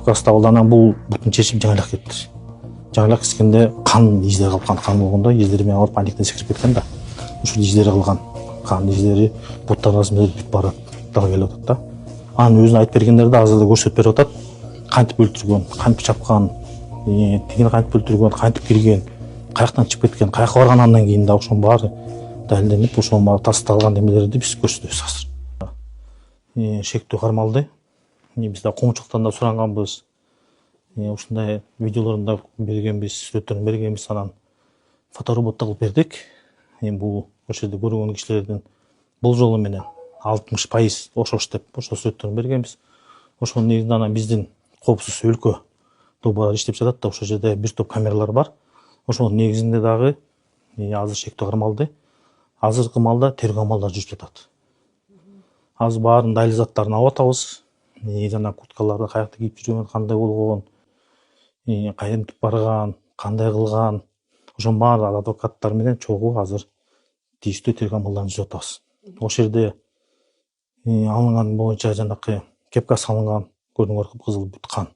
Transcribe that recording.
кепкасы табылды. Анан бул бутун чечип жаңылак кетти. Жаңылак кескенде кан издери калган, кан болгондо издери менен ауыр паниктен секирип кеткен да. Ушул издери калган. Кан издери буттар арасында бүтүп барат, дал келип атат да. Анын өзүнө айтып бергендер да азыр да көрсөтүп берип атат. Кантип өлтүргөн, кантип чапкан, тигини кантип өлтүргөн, кантип кирген, каяктан чыгып кеткен, каяка барган андан кийин да ошонун баары далилденип, ошонун баары тасталган немелерди биз көрсөтөбүз азыр. Шектүү кармалды. Биз да коомчулуктан да суранганбыз. Ушундай видеолорун да бергенбиз, сүрөттөрүн бергенбиз, анан фоторобот да кылып бердик. Бул ошол жерде көргөн кишилердин болжолу менен 60% окшош деп ошол сүрөттөрүн бергенбиз. Ошонун негизинде анан биздин коопсуз өлкө долбоорлор иштеп жатат да, ошол жерде бир топ камералар бар. Ошонун негизинде дагы азыр шектүү кармалды. Азыркы маалда тергөө амалдары жүрүп жатат. Азыр баарын дайыл заттарын алып атабыз. Жана курткаларды каякта кийип жүргөн, кандай болгон, кантип барган, кандай кылган, ошонун баары адвокаттар менен чогуу азыр тийиштүү тергөө амалдарын жүргүзүп атабыз. Ошол жерде алынган боюнча жанакы кепкасы алынган, көрдүңөр, кыпкызыл бүт кан.